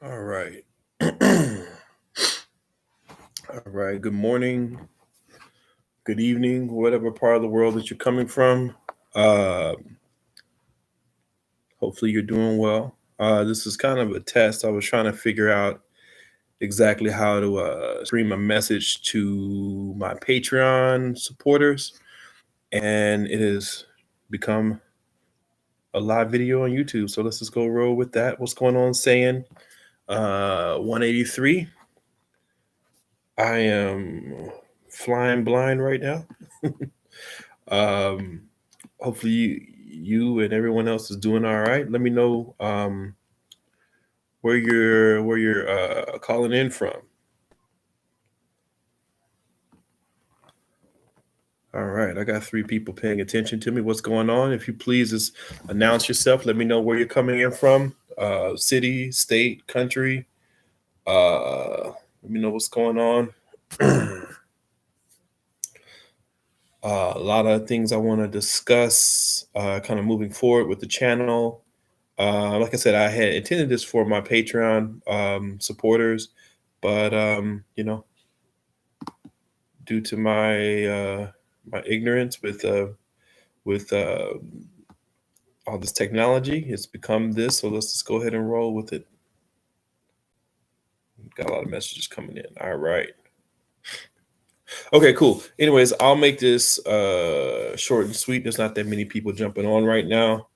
All right. All right. Good morning, good evening, whatever part of the world that you're coming from. Uh, Hopefully, you're doing well. This is kind of a test. I was trying to figure out exactly how to stream a message to my Patreon supporters, and it has become a live video on YouTube. So let's just go roll with that. What's going on, saying 183? I am flying blind right now. Um, Hopefully you and everyone else is doing all right. Let me know where you're calling in from. All right, I got three people paying attention to me. What's going on? If you please just announce yourself. Let me know where you're coming in from. City, state, country. Let me know what's going on. A lot of things I want to discuss, kind of moving forward with the channel. Like I said, I had intended this for my Patreon supporters, but due to my ignorance with all this technology, it's become this. So let's just go ahead and roll with it. Got a lot of messages coming in. All right. Okay, cool. Anyways, I'll make this short and sweet. There's not that many people jumping on right now.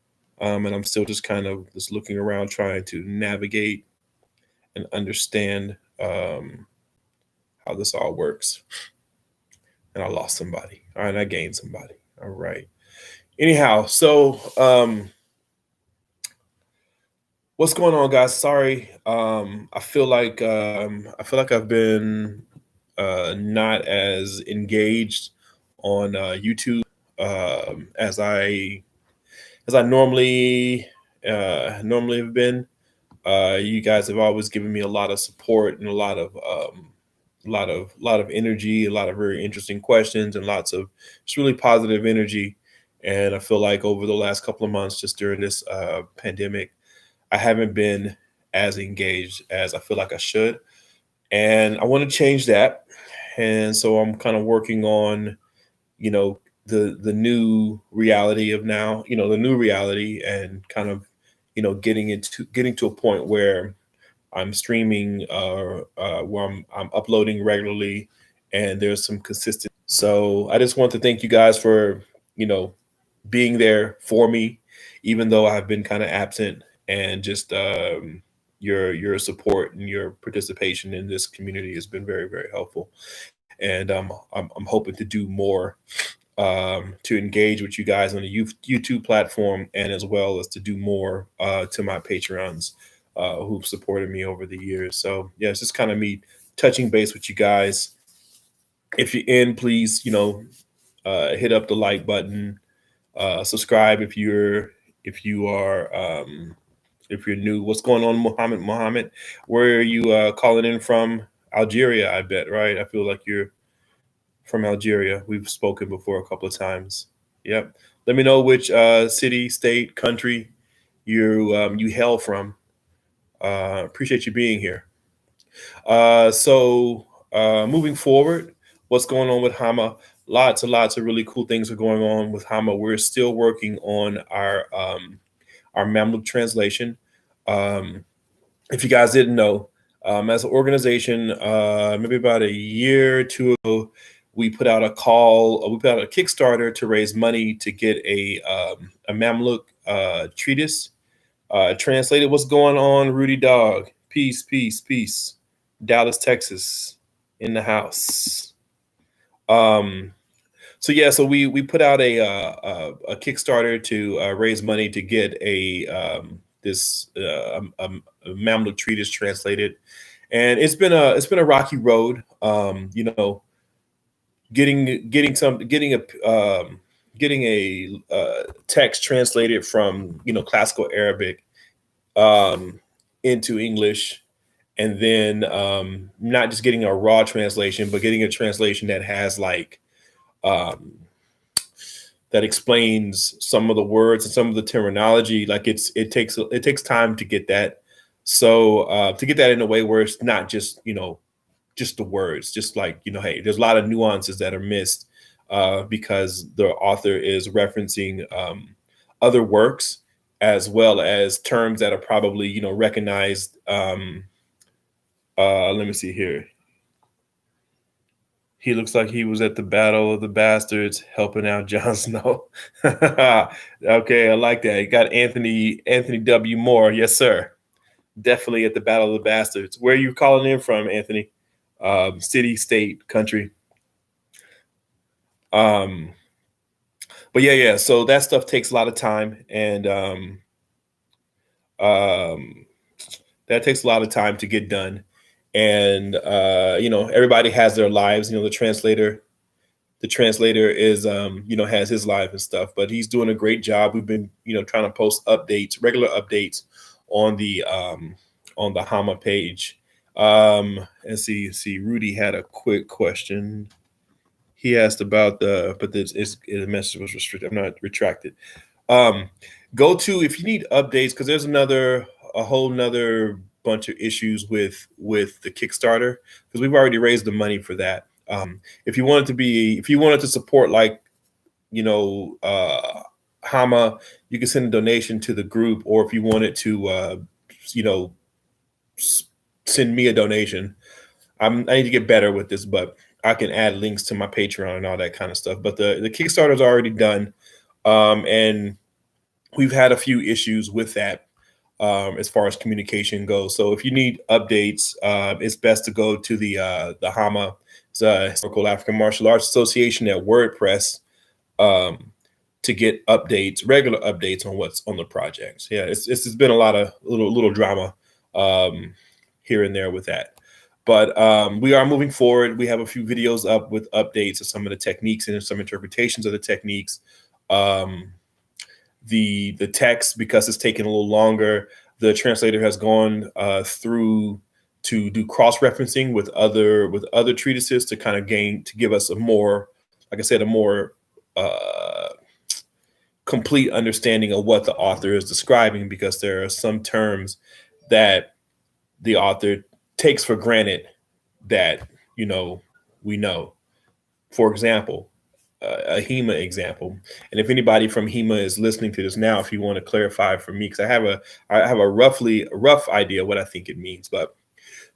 And I'm still just kind of just looking around trying to navigate and understand how this all works. And I lost somebody. All right, I gained somebody. All right. Anyhow, so what's going on, guys? Sorry. I feel like I've been not as engaged on YouTube as I normally have been. You guys have always given me a lot of support and a lot of energy, a lot of very interesting questions, and lots of just really positive energy. And I feel like over the last couple of months, just during this pandemic, I haven't been as engaged as I feel like I should, and I want to change that. And so I'm kind of working on, the new reality of now, the new reality, and kind of, getting to a point where I'm streaming, where I'm uploading regularly, and there's some consistency. So I just want to thank you guys for you know being there for me, even though I've been kind of absent, and just your support and your participation in this community has been very very helpful. And I'm hoping to do more to engage with you guys on the YouTube platform, and as well as to do more to my Patreons who've supported me over the years. So yeah, it's just kind of me touching base with you guys. If you're in, please, hit up the like button, subscribe if you're new. What's going on, Mohammed? Mohammed, where are you calling in from? Algeria, I bet, right? I feel like you're from Algeria. We've spoken before a couple of times. Yep. Let me know which city, state, country you hail from. Appreciate you being here. Moving forward, what's going on with Hama? Lots and lots of really cool things are going on with Hama. We're still working on our Mamluk translation. Um, if you guys didn't know, as an organization, maybe about a year or two ago, we put out we put out a Kickstarter to raise money to get a Mamluk treatise translated. What's going on, Rudy Dog? Peace, peace, peace. Dallas, Texas, in the house. Um, so yeah, so we put out a Kickstarter to raise money to get a Mamluk treatise translated, and it's been a rocky road. Getting a text translated from classical Arabic um, into English, and then not just getting a raw translation, but getting a translation that has um, that explains some of the words and some of the terminology. Like it takes time to get that So to get that in a way where it's not just, just the words, just like, hey, there's a lot of nuances that are missed because the author is referencing other works as well as terms that are probably, recognized. Let me see here. He looks like he was at the Battle of the Bastards helping out Jon Snow. Okay, I like that. You got Anthony W. Moore. Yes, sir. Definitely at the Battle of the Bastards. Where are you calling in from, Anthony? City, state, country. Um, but yeah. So that stuff takes a lot of time, and um, that takes a lot of time to get done. And everybody has their lives. The translator is has his life and stuff, but he's doing a great job. We've been trying to post updates, regular updates on the Hama page. And see, Rudy had a quick question. He asked about but the message was restricted. I'm not retracted. um Go to, if you need updates, because there's a whole nother bunch of issues with the Kickstarter, because we've already raised the money for that. If you wanted to support, like, you know uh Hama, you can send a donation to the group, or if you wanted to you know send me a donation. I need to get better with this, but I can add links to my Patreon and all that kind of stuff. But the Kickstarter's already done, and we've had a few issues with that as far as communication goes. So if you need updates, it's best to go to the Hama, it's a Historical African Martial Arts Association at WordPress, um, to get updates, regular updates on what's on the projects. Yeah, it's been a lot of little drama um, here and there with that. But we are moving forward. We have a few videos up with updates of some of the techniques and some interpretations of the techniques. Um, the text, because it's taken a little longer, the translator has gone through to do cross-referencing with other treatises to kind of give us a more, like I said, a more uh, complete understanding of what the author is describing, because there are some terms that the author takes for granted that we know. For example, a HEMA example. And if anybody from HEMA is listening to this now, if you want to clarify for me, because I have a rough idea what I think it means. But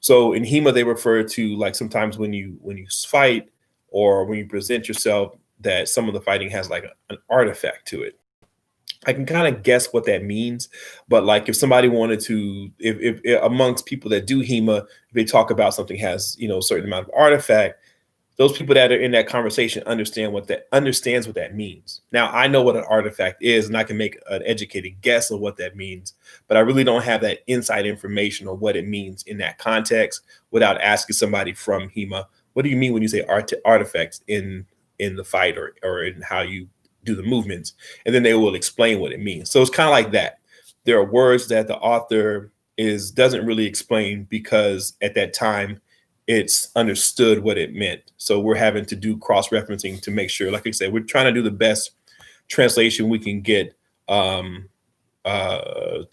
so in HEMA, they refer to, like, sometimes when you fight or when you present yourself, that some of the fighting has like an artifact to it. I can kind of guess what that means, but like if somebody wanted to, if amongst people that do HEMA, if they talk about something has a certain amount of artifact, those people that are in that conversation understands what that means. Now, I know what an artifact is, and I can make an educated guess of what that means, but I really don't have that inside information on what it means in that context without asking somebody from HEMA, what do you mean when you say artifacts in the fight, or in how you do the movements? And then they will explain what it means. So it's kind of like that. There are words that the author doesn't really explain, because at that time it's understood what it meant. So we're having to do cross-referencing to make sure, like I said, we're trying to do the best translation we can get to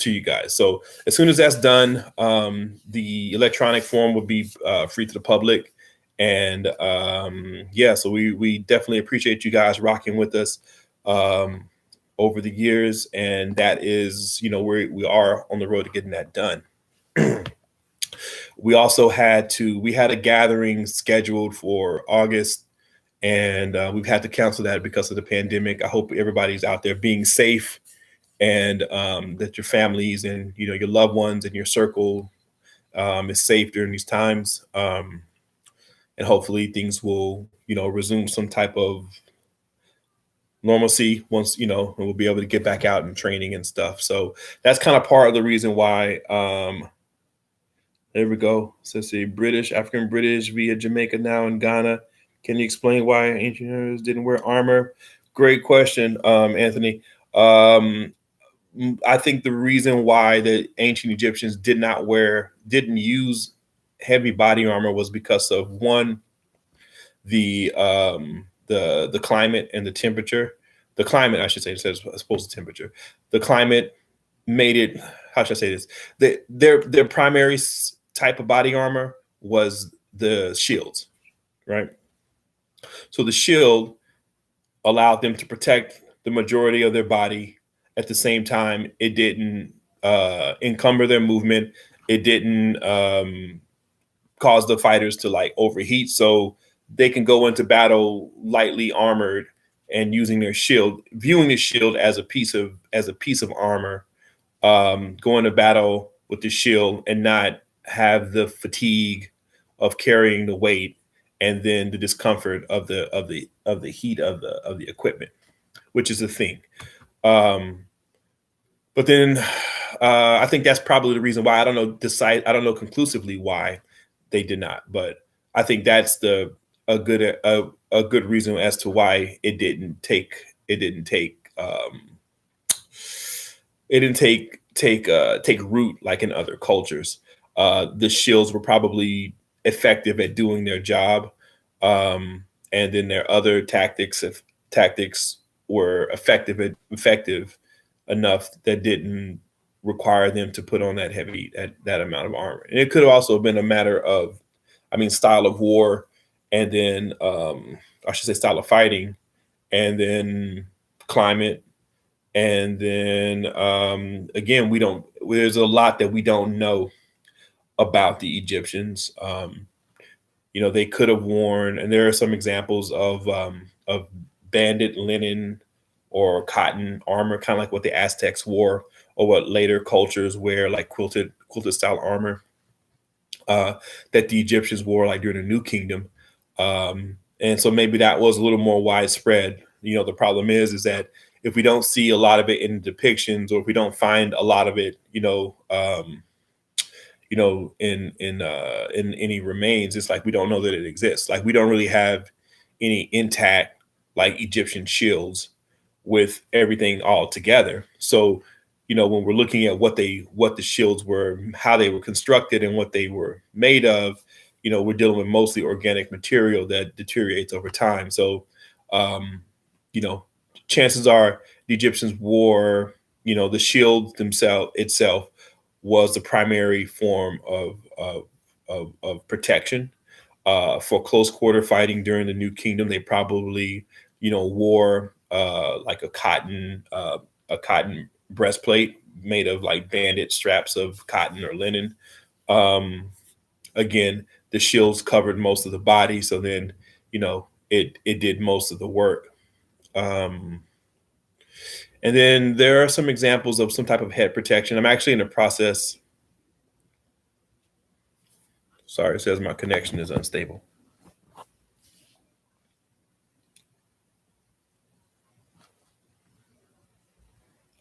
you guys. So as soon as that's done, the electronic form will be free to the public. And yeah, so we definitely appreciate you guys rocking with us um, over the years. And that is, we are on the road to getting that done. We had a gathering scheduled for August, and we've had to cancel that because of the pandemic. I hope everybody's out there being safe, and that your families and your loved ones and your circle is safe during these times. And hopefully things will resume some type of normalcy once, and we'll be able to get back out and training and stuff. So that's kind of part of the reason why. There we go. So see, African British via Jamaica, now in Ghana. Can you explain why ancient heroes didn't wear armor? Great question, Anthony. I think the reason why the ancient Egyptians didn't use heavy body armor was because of, one, the climate and the temperature. The climate, I should say, instead of, I suppose, the temperature. The climate made it, how should I say this? Their primary type of body armor was the shields, right? So the shield allowed them to protect the majority of their body. At the same time, it didn't encumber their movement. It didn't cause the fighters to like overheat, so they can go into battle lightly armored and using their shield, viewing the shield as a piece of armor, going to battle with the shield and not have the fatigue of carrying the weight and then the discomfort of the heat of the equipment, which is a thing. Um, but then I think that's probably the reason why I don't know conclusively why they did not, but I think that's the a good reason as to why it didn't take root like in other cultures. The shields were probably effective at doing their job, and then their other tactics were effective enough that didn't require them to put on that amount of armor. And it could have also been a matter of, I mean, style of war, and then I should say style of fighting, and then climate, and then again, we don't. There's a lot that we don't know about the Egyptians. They could have worn, and there are some examples of banded linen or cotton armor, kind of like what the Aztecs wore, or what later cultures wear, like quilted style armor that the Egyptians wore, like during the New Kingdom. And so maybe that was a little more widespread. The problem is that if we don't see a lot of it in depictions, or if we don't find a lot of it, in any remains, it's like we don't know that it exists. Like we don't really have any intact like Egyptian shields with everything all together. So, when we're looking at what the shields were, how they were constructed, and what they were made of, we're dealing with mostly organic material that deteriorates over time. So, you know, chances are the Egyptians wore, the shield itself was the primary form of protection. For close quarter fighting during the New Kingdom, they probably, wore like a cotton breastplate made of like banded straps of cotton or linen. Um, Again, the shields covered most of the body, so then it did most of the work. Um, and then there are some examples of some type of head protection. I'm actually in the process. Sorry, it says my connection is unstable.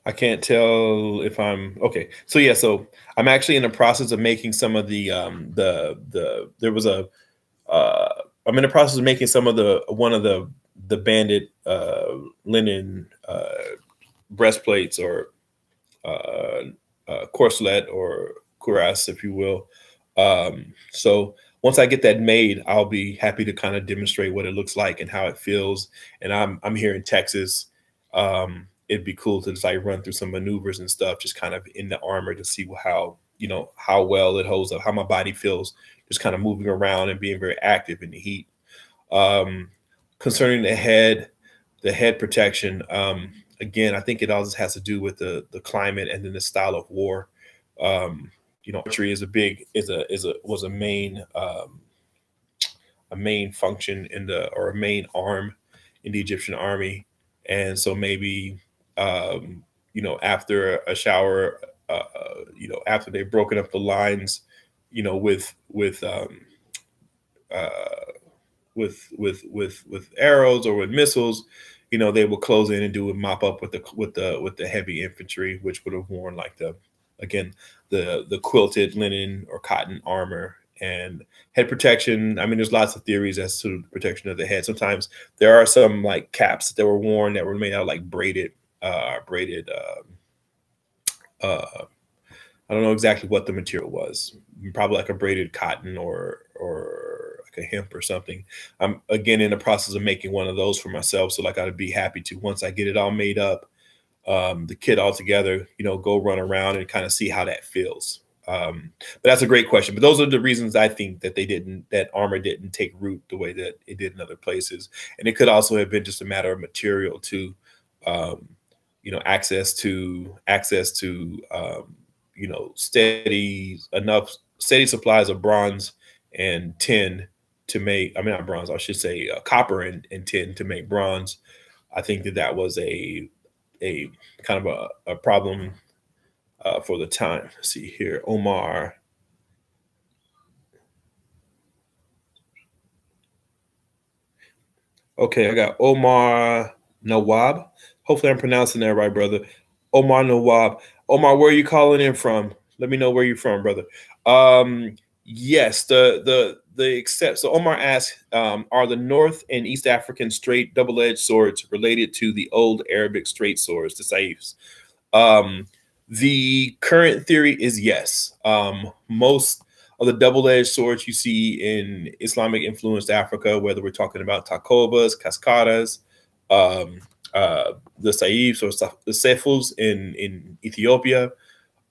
I can't tell if I'm okay. So yeah, so I'm actually in the process of making some of the there was a uh I'm in the process of making some of the one of the banded linen breastplates, or uh, corselet, or cuirass, if you will. So once I get that made, I'll be happy to kind of demonstrate what it looks like and how it feels. And I'm here in Texas. It'd be cool to just like run through some maneuvers and stuff, just kind of in the armor, to see how how well it holds up, how my body feels, just kind of moving around and being very active in the heat. Um, Concerning the head protection, again, I think it all just has to do with the climate and then the style of war. Archery is a big is a was a main function in the or a main arm in the Egyptian army, and so maybe after a shower, after they've broken up the lines, uh, with arrows or with missiles, they will close in and do a mop up with the heavy infantry, which would have worn like the quilted linen or cotton armor. And head protection, I mean, there's lots of theories as to the protection of the head. Sometimes there are some like caps that were worn that were made out of like braided uh I don't know exactly what the material was. Probably like a braided cotton, or like a hemp or something. I'm again in the process of making one of those for myself. So like I'd be happy to, once I get it all made up, the kit all together, go run around and kind of see how that feels. But that's a great question. But those are the reasons I think that Armour didn't take root the way that it did in other places. And it could also have been just a matter of material too. Um, access to steady supplies of bronze and tin to make. I mean, not bronze. I should say copper and tin to make bronze. I think that was a kind of a problem for the time. Let's see here, Omar. Okay, I got Omar Nawab. Hopefully, I'm pronouncing that right, brother. Omar Nawab. Omar, where are you calling in from? Let me know where you're from, brother. Yes, the except. So Omar asks, are the North and East African straight double-edged swords related to the old Arabic straight swords, the saifs? Um, the current theory is yes. Most of the double-edged swords you see in Islamic influenced Africa, whether we're talking about Takobas, Cascadas, um, the Saifs or the Sefus in Ethiopia.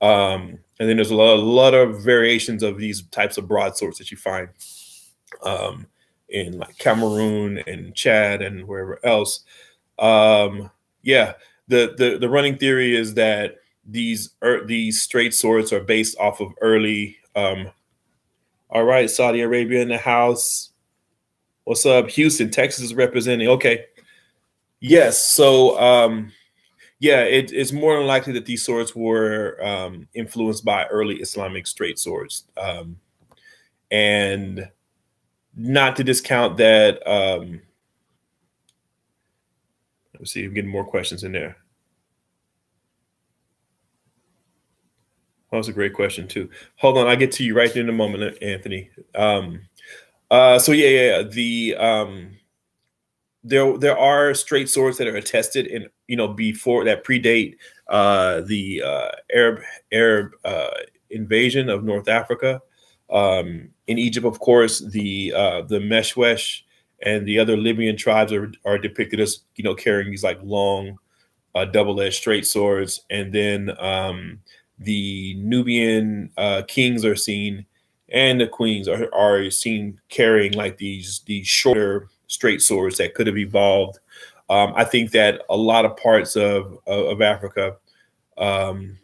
And then there's a lot of variations of these types of broadswords that you find um, in like Cameroon and Chad and wherever else. Yeah, the running theory is that these straight swords are based off of early. All right, Saudi Arabia in the house. What's up, Houston, Texas is representing. Okay, yes. So yeah, it's more than likely that these swords were influenced by early Islamic straight swords, and not to discount that. Let's see, I'm getting more questions in there. Oh, that's a great question too. Hold on, I'll get to you right in a moment, Anthony. So yeah, the there are straight swords that are attested and before that predate the Arab invasion of North Africa. In Egypt, of course, the Meshwesh and the other Libyan tribes are depicted as carrying these like long double-edged straight swords, and then the Nubian kings are seen, and the queens are seen carrying like these shorter straight swords that could have evolved. I think that a lot of parts of Africa, um,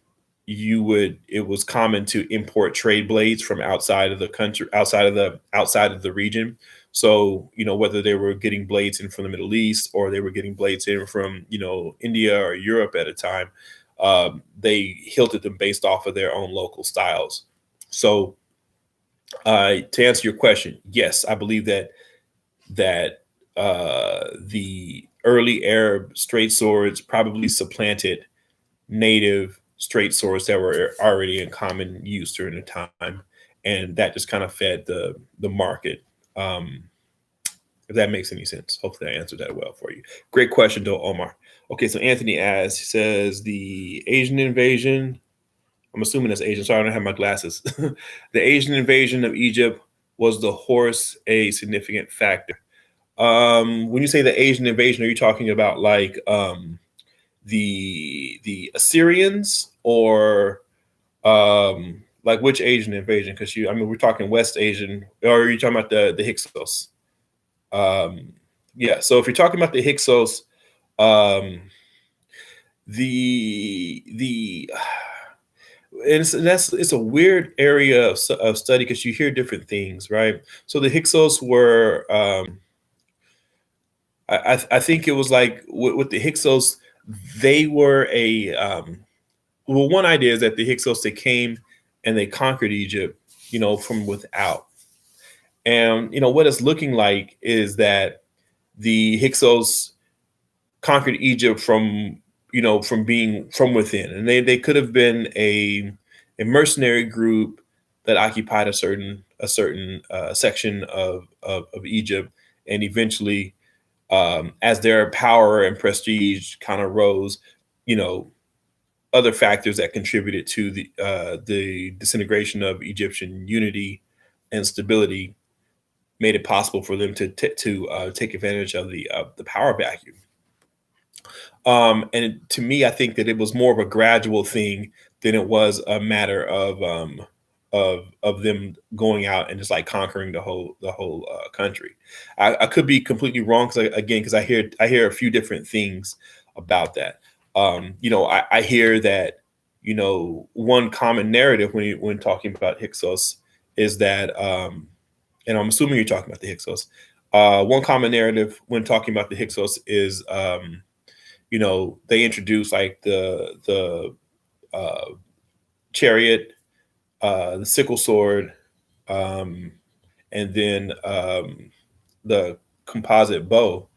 it was common to import trade blades from outside of the country, outside of the region. So whether they were getting blades in from the Middle East or they were getting blades in from India or Europe at a time, they hilted them based off of their own local styles. So to answer your question, yes, I believe that the early Arab straight swords probably supplanted native straight swords that were already in common use during the time, and that just kind of fed the market. Um, if that makes any sense, hopefully I answered that well for you. Great question, though, Omar. Okay, so Anthony asks, he says the Asian invasion. I'm assuming that's Asian. Sorry, I don't have my glasses. The Asian invasion of Egypt, was the horse a significant factor? When you say the Asian invasion, are you talking about like the Assyrians or like which Asian invasion? Because I mean, we're talking West Asian, or are you talking about the Hyksos? Um, yeah. So if you're talking about the Hyksos, um, the and it's a weird area of study because you hear different things, right? So the Hyksos were, I think it was like with the Hyksos, they were a well, one idea is that the Hyksos, they came and they conquered Egypt, from without. And what it's looking like is that the Hyksos conquered Egypt from being from within, and they could have been a mercenary group that occupied a certain section of Egypt, and eventually, as their power and prestige kind of rose, you know, other factors that contributed to the disintegration of Egyptian unity and stability made it possible for them to take advantage of the power vacuum. And to me, I think that it was more of a gradual thing than it was a matter of them going out and just like conquering the whole country. I could be completely wrong because I hear a few different things about that. I hear that one common narrative when talking about Hyksos is that, and I'm assuming you're talking about the Hyksos. One common narrative when talking about the Hyksos is they introduced like the uh, chariot, the sickle sword, um, and then the composite bow,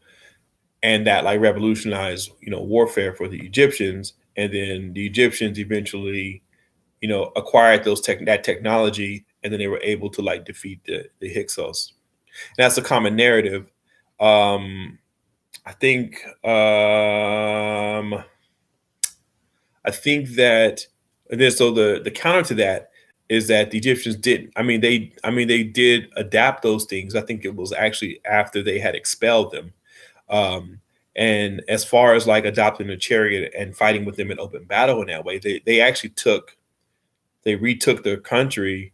and that like revolutionized warfare for the Egyptians, and then the Egyptians eventually acquired that technology, and then they were able to like defeat the Hyksos. And that's a common narrative. Um, I think I think that and then so the counter to that is that the Egyptians didn't. I mean they did adapt those things. I think it was actually after they had expelled them. Um, and as far as like adopting a chariot and fighting with them in open battle in that way, they actually retook their country,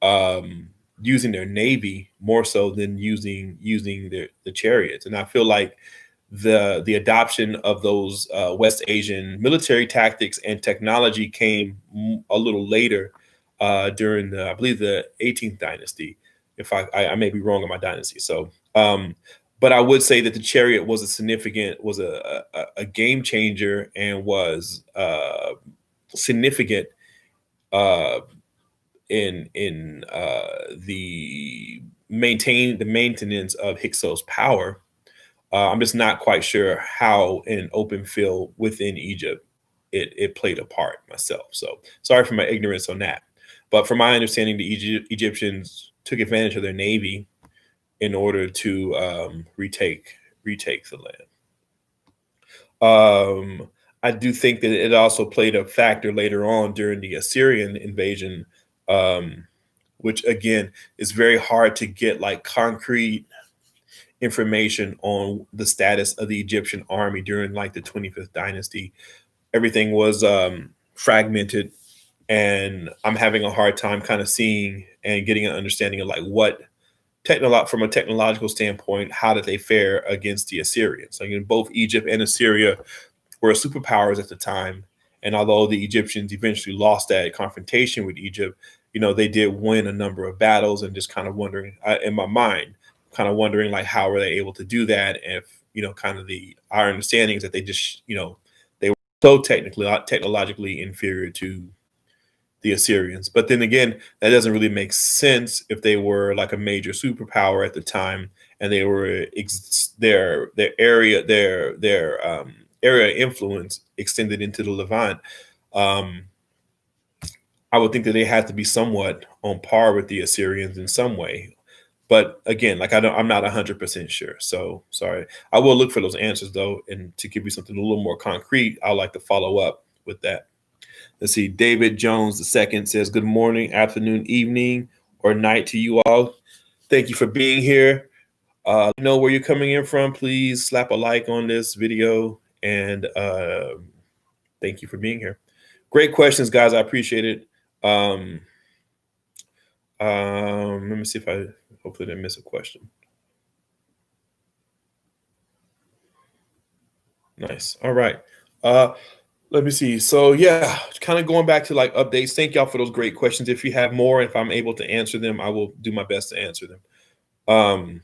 um, using their navy more so than using the chariots. And I feel like the adoption of those West Asian military tactics and technology came a little later, during I believe the 18th dynasty. If I may be wrong on my dynasty, so but I would say that the chariot was a game changer and was significant uh, in the maintenance of Hyksos power. I'm just not quite sure how in an open field within Egypt it played a part myself. So sorry for my ignorance on that. But from my understanding, the Egyptians took advantage of their navy in order to retake the land. I do think that it also played a factor later on during the Assyrian invasion, um, which again is very hard to get like concrete information on the status of the Egyptian army during like the 25th dynasty. Everything was fragmented, and I'm having a hard time kind of seeing and getting an understanding of like from a technological standpoint, how did they fare against the Assyrians? Like in both Egypt and Assyria were superpowers at the time. And although the Egyptians eventually lost that confrontation with Egypt, they did win a number of battles. And just kind of wondering, in my mind, kind of wondering like how were they able to do that? If kind of our understanding is that they just they were so technologically inferior to the Assyrians. But then again, that doesn't really make sense if they were like a major superpower at the time and they were their area of influence extended into the Levant. Um, I would think that they had to be somewhat on par with the Assyrians in some way. But again, like I'm not 100% sure. So sorry. I will look for those answers though, and to give you something a little more concrete, I'd like to follow up with that. Let's see. David Jones II says, "Good morning, afternoon, evening, or night to you all. Thank you for being here. Let me know where you're coming in from. Please slap a like on this video, and thank you for being here. Great questions, guys. I appreciate it. Um, let me see if I hopefully didn't miss a question. Nice. All right. Uh, Let me see. So yeah, kind of going back to like updates. Thank y'all for those great questions. If you have more, if I'm able to answer them, I will do my best to answer them. Um,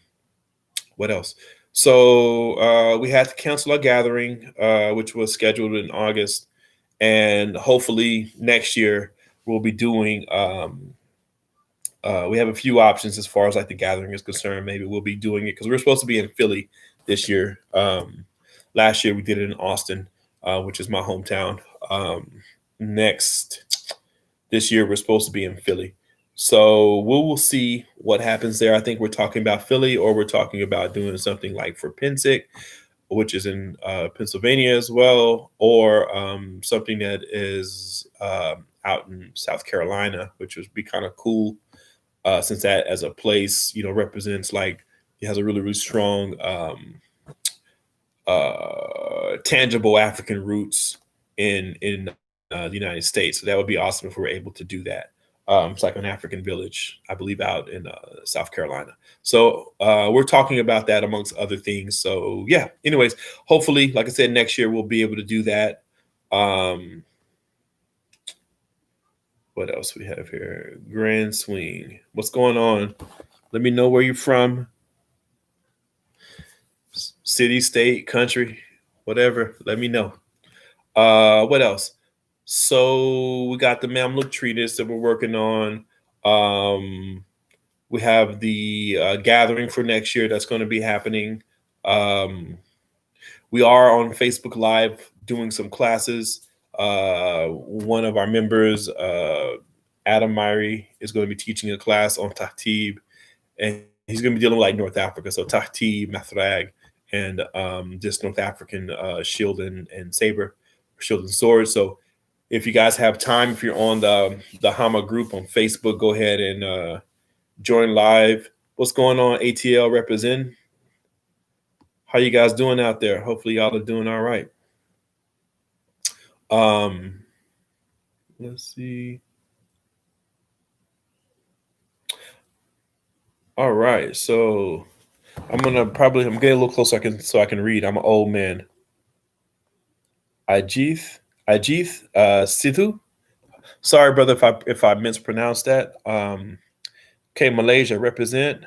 what else? So we had to cancel our gathering, which was scheduled in August, and hopefully next year we'll be doing. We have a few options as far as like the gathering is concerned. Maybe we'll be doing it because we're supposed to be in Philly this year. Last year we did it in Austin, which is my hometown. Next this year we're supposed to be in Philly. So we will see what happens there. I think we're talking about Philly, or we're talking about doing something like for Pensick, which is in Pennsylvania as well, or something that is out in South Carolina, which would be kind of cool, since that as a place, represents like it has a really, really strong tangible African roots in the United States. So that would be awesome if we were able to do that. It's like an African village, I believe, out in South Carolina. So we're talking about that amongst other things. So yeah. Anyways, hopefully, like I said, next year we'll be able to do that. Um, what else we have here? Grand Swing. What's going on? Let me know where you're from. City, state, country, whatever. Let me know. What else? So we got the Mamluk treatise that we're working on. We have the gathering for next year that's going to be happening. We are on Facebook Live doing some classes. One of our members, Adam Myrie, is going to be teaching a class on Tahtib, and he's going to be dealing with like North Africa. So Tahtib, Mathrag, and just North African shield and saber, shield and sword. So if you guys have time, if you're on the Hama group on Facebook, go ahead and join live. What's going on, ATL represent? How you guys doing out there? Hopefully y'all are doing all right. Let's see. All right, so I'm getting a little closer so I can read. I'm an old man. Ajith Sidhu. Sorry, brother, if I mispronounced that. Okay, Malaysia represent.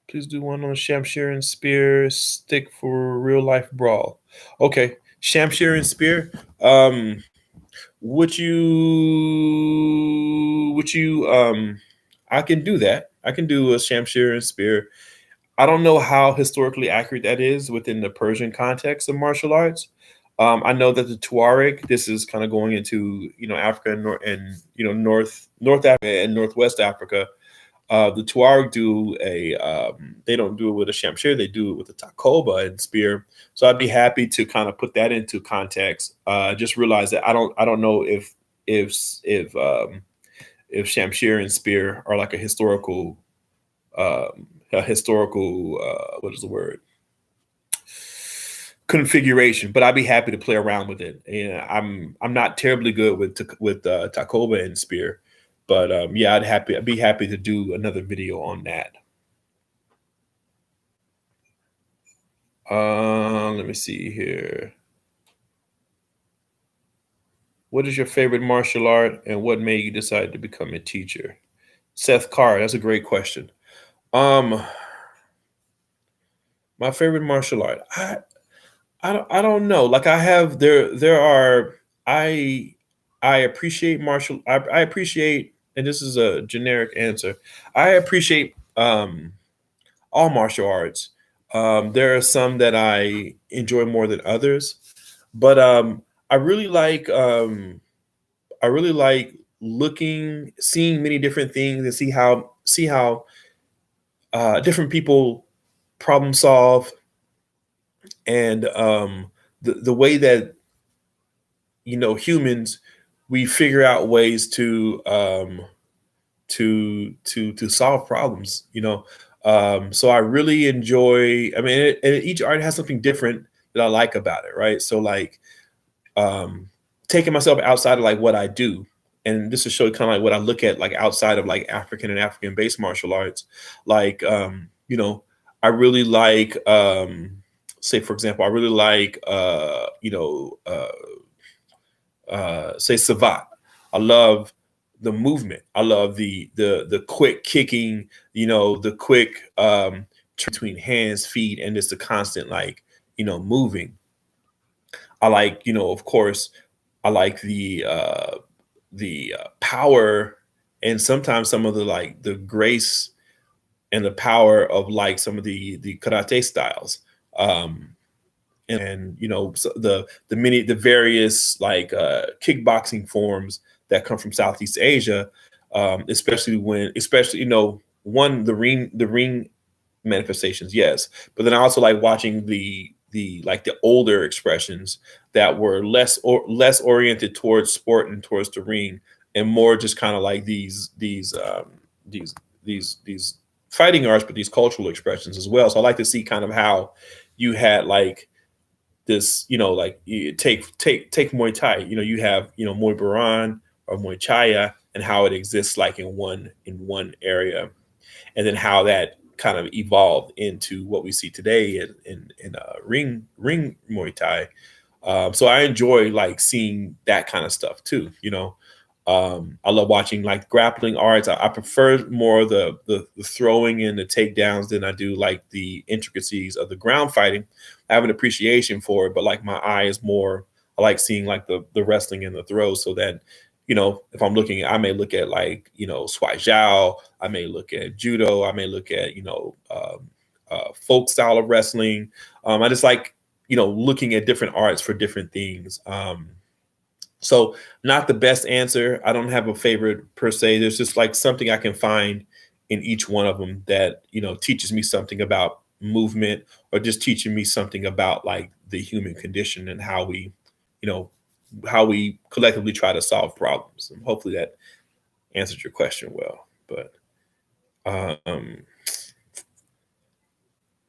Please do one on Shamshir and Spear stick for real life brawl. Okay, Shamshir and Spear. Would you I can do that. I can do a Shamshir and Spear. I don't know how historically accurate that is within the Persian context of martial arts. I know that the Tuareg, this is kind of going into Africa and North Africa and Northwest Africa. The Tuareg they don't do it with a Shamshir, they do it with a Takoba and spear. So I'd be happy to kind of put that into context. Just realize that I don't know if Shamshir and spear are like a historical what is the word, configuration, but I'd be happy to play around with it. And I'm not terribly good with Takoba and spear, but yeah, I'd be happy to do another video on that. Let me see here. What is your favorite martial art, and what made you decide to become a teacher? Seth Carr, that's a great question. My favorite martial art. I don't know. Like I have there are I appreciate I appreciate, and this is a generic answer. I appreciate all martial arts. There are some that I enjoy more than others, but I really like seeing many different things and see how different people problem solve, and the way that humans, we figure out ways to solve problems. So I really enjoy. I mean, each art has something different that I like about it, right? So like taking myself outside of like what I do, and this is show kind of like what I look at like outside of like African and African based martial arts. Like I really like say for example, I really like say Savat. I love the movement. I love the quick kicking, the quick between hands, feet, and just the constant like moving. I like of course I like the power, and sometimes some of the like the grace and the power of like some of the karate styles. And so the various like kickboxing forms that come from Southeast Asia, especially one, the ring manifestations, yes, but then I also like watching the older expressions that were less oriented towards sport and towards the ring, and more just kind of like these fighting arts, but these cultural expressions as well. So I like to see kind of how you had like this, like you take Muay Thai. You have Muay Baran or Muay Chaya, and how it exists like in one area, and then how that kind of evolved into what we see today in ring Muay Thai. So I enjoy like seeing that kind of stuff too. I love watching like grappling arts. I prefer more the throwing and the takedowns than I do like the intricacies of the ground fighting. I have an appreciation for it, but like my eye is more. I like seeing like the wrestling and the throws, so that if I'm looking, I may look at like Swai Zhao. I may look at judo. I may look at folk style of wrestling. I just like looking at different arts for different things. So not the best answer. I don't have a favorite per se. There's just like something I can find in each one of them that, teaches me something about movement, or just teaching me something about like the human condition and you know, how we collectively try to solve problems. And hopefully that answered your question well. But um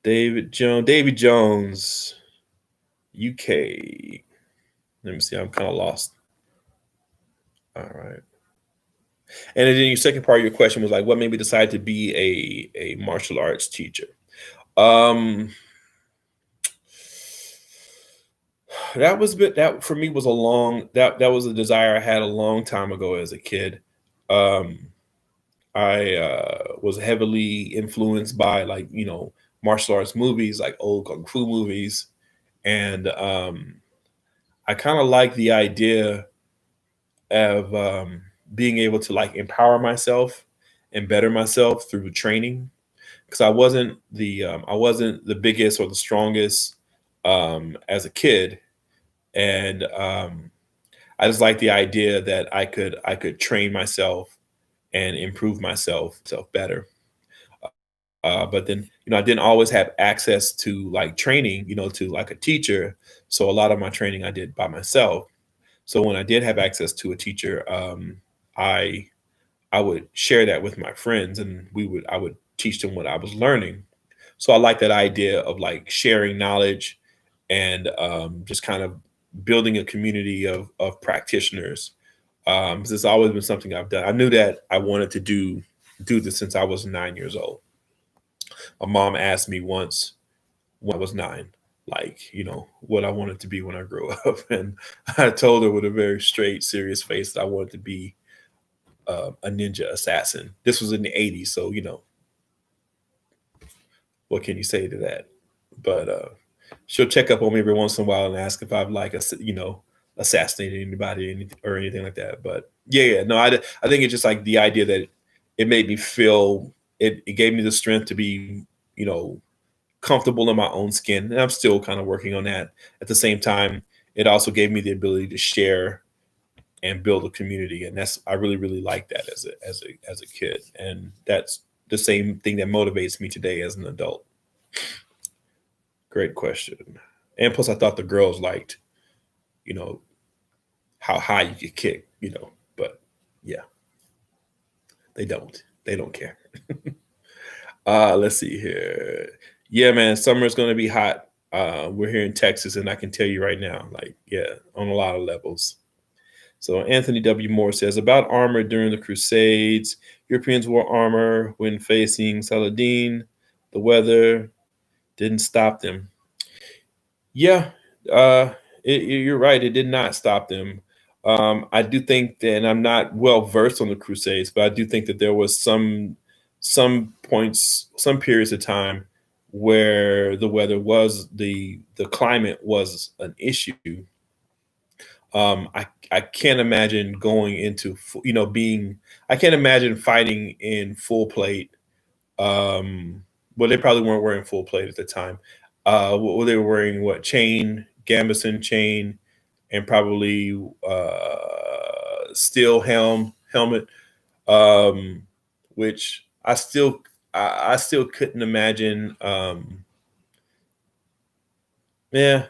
David Jones, UK. Let me see. I'm kind of lost. All right. And then your second part of your question was like, what made me decide to be a martial arts teacher? Um, that for me was that was a desire I had a long time ago as a kid. Um, I was heavily influenced by like martial arts movies, like old kung fu movies, and I kind of like the idea of being able to like empower myself and better myself through training, because I wasn't the biggest or the strongest as a kid, and I just like the idea that I could train myself and improve myself better. But then I didn't always have access to like training, to like a teacher. So a lot of my training I did by myself. So when I did have access to a teacher, I I would share that with my friends, and I would teach them what I was learning. So I like that idea of like sharing knowledge, and just kind of building a community of practitioners. 'Cause it's always been something I've done. I knew that I wanted to do this since I was 9 years old. My mom asked me once when I was nine, like, what I wanted to be when I grew up. And I told her with a very straight, serious face that I wanted to be a ninja assassin. This was in the 80s. So, what can you say to that? But she'll check up on me every once in a while and ask if I've like, assassinated anybody, or anything like that. But yeah, yeah, no, I think it's just like the idea that it made me feel, it gave me the strength to be, you know, comfortable in my own skin, and I'm still kind of working on that. At the same time, it also gave me the ability to share and build a community, and that's I really really like that as a kid, and that's the same thing that motivates me today as an adult. Great question. And plus, I thought the girls liked, you know, how high you could kick, but yeah, they don't care. Let's see here. Yeah, man, summer is going to be hot. We're here in Texas, and I can tell you right now, like, yeah, on a lot of levels. So Anthony W. Moore says about armor during the Crusades. Europeans wore armor when facing Saladin. The weather didn't stop them. Yeah, you're right. It did not stop them. I do think that, and I'm not well versed on the Crusades, but I do think that there was some points, some periods of time where the weather was the climate was an issue. I can't imagine going into being. I can't imagine fighting in full plate. Well, they probably weren't wearing full plate at the time. They were wearing what, chain, gambeson chain, and probably steel helmet, um, which I still couldn't imagine. Yeah,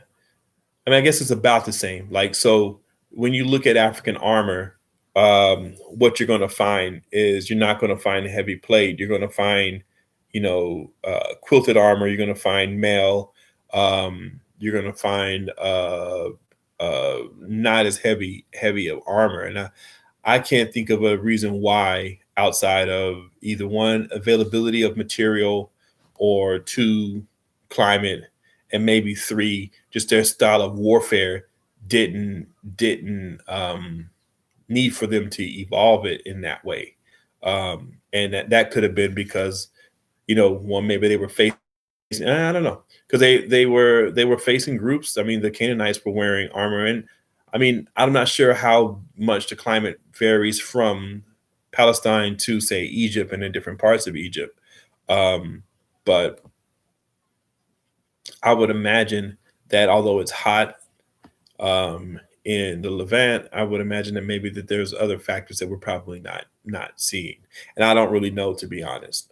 I mean, I guess it's about the same. Like, so when you look at African armor, what you're going to find is you're not going to find heavy plate. You're going to find, quilted armor. You're going to find mail. you're going to find not as heavy of armor. And I can't think of a reason why outside of either one, availability of material, or two, climate, and maybe three, just their style of warfare didn't need for them to evolve it in that way. And that could have been because, one, maybe they were facing, I don't know, because they were facing groups. I mean, the Canaanites were wearing armor, and I mean, I'm not sure how much the climate varies from Palestine to, say, Egypt and in different parts of Egypt. But I would imagine that although it's hot in the Levant, I would imagine that maybe that there's other factors that we're probably not seeing, and I don't really know, to be honest.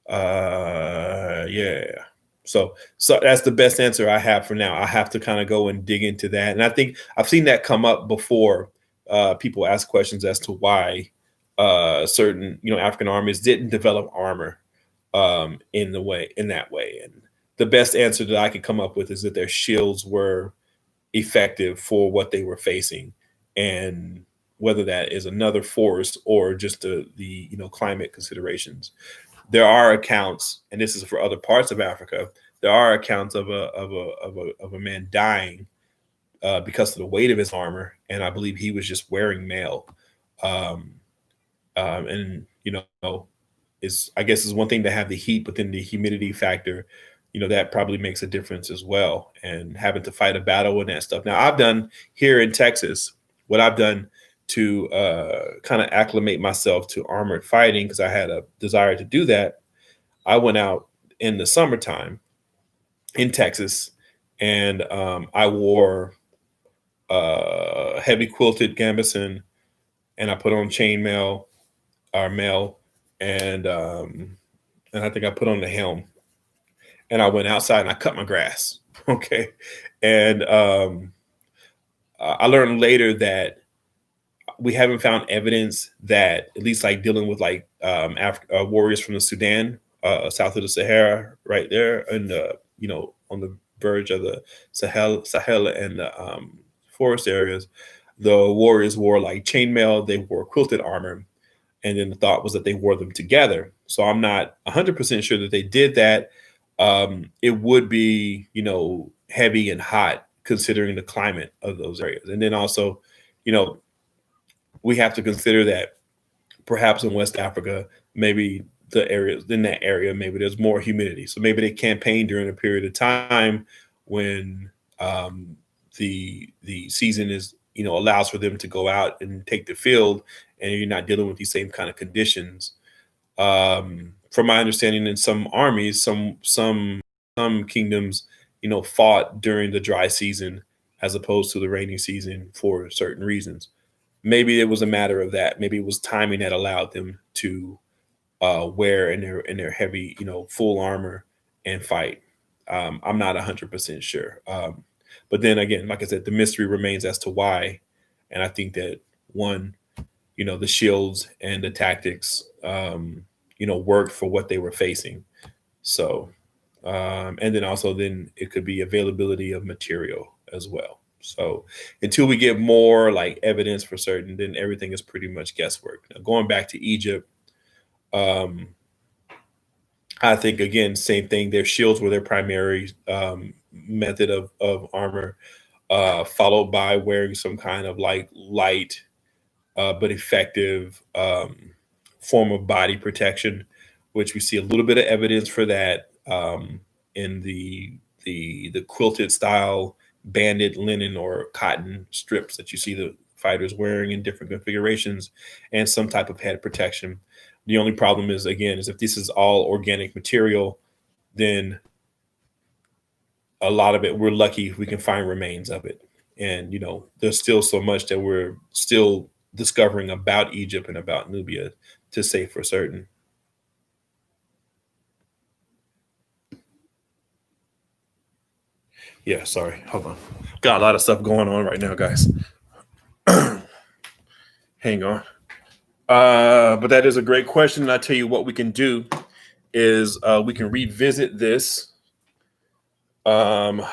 Yeah. So that's the best answer I have for now. I have to kind of go and dig into that, and I think I've seen that come up before. People ask questions as to why certain African armies didn't develop armor in that way, and the best answer that I could come up with is that their shields were effective for what they were facing, and whether that is another force or just the climate considerations. There are accounts, and this is for other parts of Africa. There are accounts of a man dying because of the weight of his armor, and I believe he was just wearing mail. Um, and it's, I guess, is one thing to have the heat, but then the humidity factor, that probably makes a difference as well. And having to fight a battle and that stuff. Now, I've done here in Texas what I've done to kind of acclimate myself to armored fighting, because I had a desire to do that. I went out in the summertime in Texas, and I wore heavy quilted gambeson, and I put on chainmail or mail, and I think I put on the helm, and I went outside and I cut my grass. Okay, and I learned later that we haven't found evidence that, at least like dealing with like warriors from the Sudan, south of the Sahara, right there, and on the verge of the Sahel and the forest areas, the warriors wore like chainmail, they wore quilted armor, and then the thought was that they wore them together. So I'm not 100% sure that they did that. It would be, heavy and hot considering the climate of those areas. And then also, you know, we have to consider that perhaps in West Africa, maybe the areas in that area, maybe there's more humidity. So maybe they campaign during a period of time when the season is, allows for them to go out and take the field, and you're not dealing with these same kind of conditions. From my understanding, in some armies, some kingdoms, fought during the dry season as opposed to the rainy season for certain reasons. Maybe it was a matter of that. Maybe it was timing that allowed them to wear in their heavy, full armor and fight. I'm not 100% sure. But then again, like I said, the mystery remains as to why. And I think that one, the shields and the tactics, worked for what they were facing. So, and then also then it could be availability of material as well. So until we get more like evidence for certain, then everything is pretty much guesswork. Now, going back to Egypt, um, I think again, same thing. Their shields were their primary method of armor, followed by wearing some kind of like light but effective form of body protection, which we see a little bit of evidence for that in the quilted style banded linen or cotton strips that you see the fighters wearing in different configurations, and some type of head protection. The only problem is, again, is if this is all organic material, then a lot of it, we're lucky if we can find remains of it. And, there's still so much that we're still discovering about Egypt and about Nubia to say for certain. Yeah, sorry. Hold on. Got a lot of stuff going on right now, guys. Hang on. But that is a great question. And I tell you what we can do is we can revisit this Um,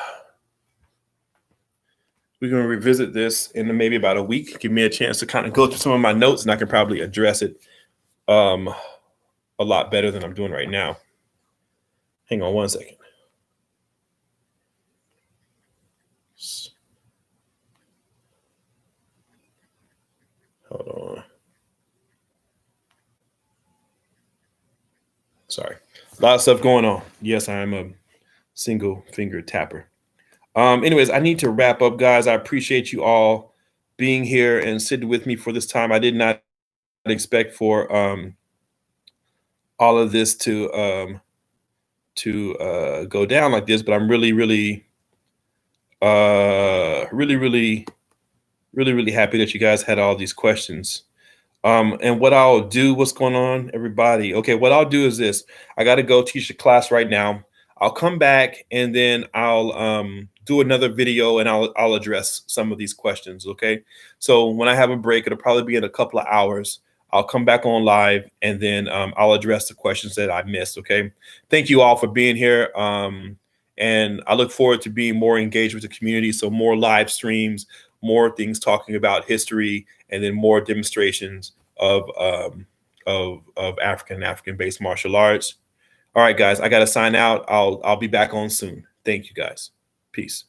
we're going to revisit this in maybe about a week. Give me a chance to kind of go through some of my notes, and I can probably address it a lot better than I'm doing right now. Hang on one second. Hold on. Sorry. A lot of stuff going on. Yes, I am a single finger tapper. Anyways, I need to wrap up, guys. I appreciate you all being here and sitting with me for this time. I did not expect for all of this to go down like this, but I'm really happy that you guys had all these questions. And what I'll do, what's going on, everybody? Okay, what I'll do is this. I got to go teach a class right now. I'll come back and then I'll do another video and I'll address some of these questions. Okay, so when I have a break, it'll probably be in a couple of hours. I'll come back on live and then I'll address the questions that I missed. Okay, thank you all for being here. And I look forward to being more engaged with the community. So more live streams, more things talking about history, and then more demonstrations of African based martial arts. All right, guys, I got to sign out. I'll be back on soon. Thank you, guys. Peace.